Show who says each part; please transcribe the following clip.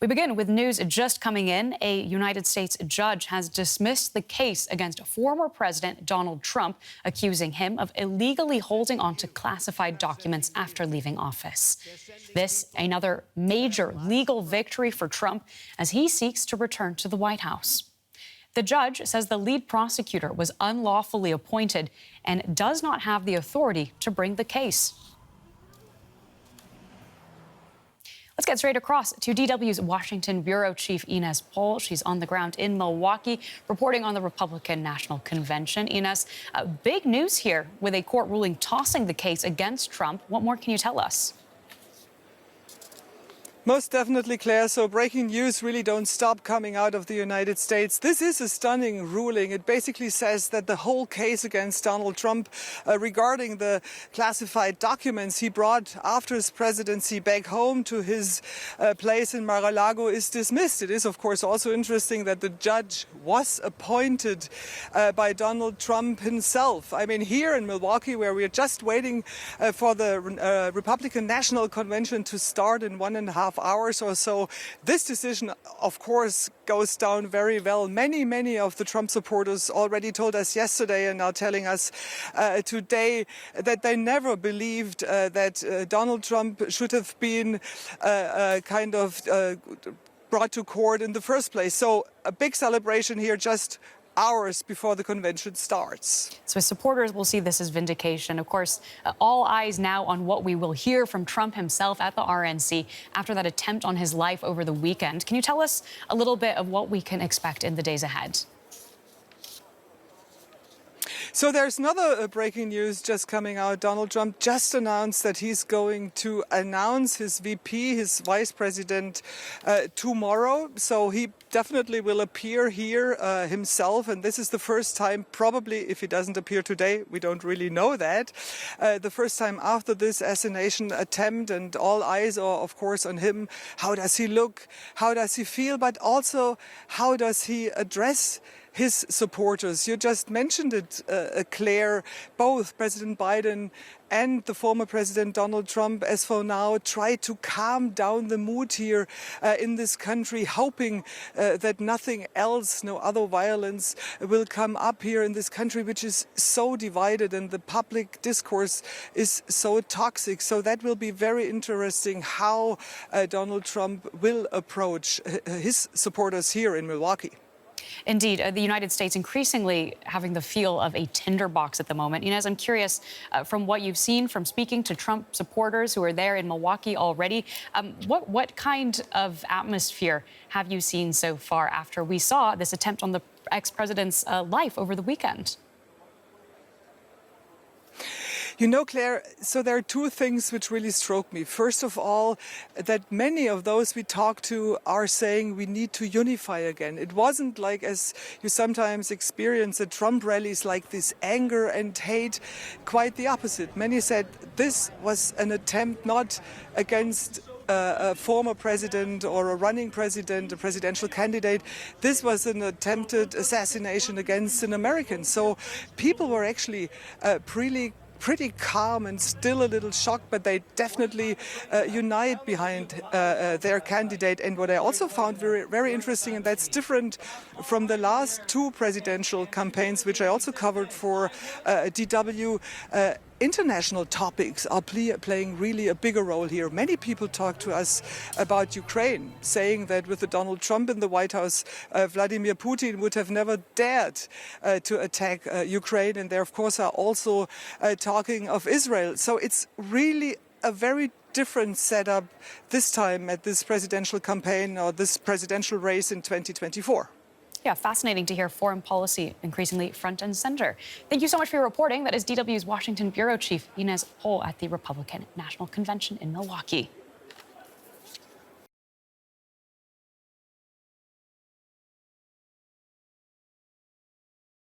Speaker 1: We begin with news just coming in. A United States judge has dismissed the case against former President Donald Trump, accusing him of illegally holding onto classified documents after leaving office. This, another major legal victory for Trump as he seeks to return to the White House. The judge says the lead prosecutor was unlawfully appointed and does not have the authority to bring the case. Let's get straight across to DW's Washington bureau chief, Ines Pohl. She's on the ground in Milwaukee, reporting on the Republican National Convention. Ines, big news here with a court ruling tossing the case against Trump. What more can you tell us?
Speaker 2: Most definitely, Claire. So breaking news really don't stop coming out of the United States. This is a stunning ruling. It basically says that the whole case against Donald Trump regarding the classified documents he brought after his presidency back home to his place in Mar-a-Lago is dismissed. It is, of course, also interesting that the judge was appointed by Donald Trump himself. I mean, here in Milwaukee, where we're just waiting for the Republican National Convention to start in 1.5 hours or so. This decision, of course, goes down very well. Many of the Trump supporters already told us yesterday and now telling us today that they never believed that Donald Trump should have been brought to court in the first place. So a big celebration here just hours before the convention starts.
Speaker 1: So supporters will see this as vindication. Of course, all eyes now on what we will hear from Trump himself at the RNC after that attempt on his life over the weekend. Can you tell us a little bit of what we can expect in the days ahead?
Speaker 2: So there's another breaking news just coming out. Donald Trump just announced that he's going to announce his VP, his vice president, tomorrow. So he definitely will appear here himself. And this is the first time, probably, if he doesn't appear today, we don't really know that, the first time after this assassination attempt, and all eyes are, of course, on him. How does he look? How does he feel? But also, how does he address his supporters? You just mentioned it, Claire. Both President Biden and the former President Donald Trump, as for now, try to calm down the mood here in this country, hoping that nothing else, no other violence will come up here in this country, which is so divided and the public discourse is so toxic. So that will be very interesting how Donald Trump will approach his supporters here in Milwaukee.
Speaker 1: Indeed, the United States increasingly having the feel of a tinderbox at the moment. Ines, I'm curious, from what you've seen from speaking to Trump supporters who are there in Milwaukee already, what kind of atmosphere have you seen so far after we saw this attempt on the ex-president's life over the weekend?
Speaker 2: You know, Claire, so there are two things which really struck me. First of all, that many of those we talked to are saying we need to unify again. It wasn't like, as you sometimes experience at Trump rallies, like this anger and hate. Quite the opposite. Many said this was an attempt not against a former president or a running president, a presidential candidate. This was an attempted assassination against an American. So people were actually pretty calm and still a little shocked, but they definitely unite behind their candidate. And what I also found very interesting, and that's different from the last two presidential campaigns, which I also covered for DW, international topics are playing really a bigger role here. Many people talk to us about Ukraine, saying that with the Donald Trump in the White House, Vladimir Putin would have never dared to attack Ukraine. And they, of course, are also talking of Israel. So it's really a very different setup this time at this presidential campaign or this presidential race in 2024.
Speaker 1: Yeah, fascinating to hear foreign policy increasingly front and center. Thank you so much for your reporting. That is DW's Washington bureau chief, Ines Pohl, at the Republican National Convention in Milwaukee.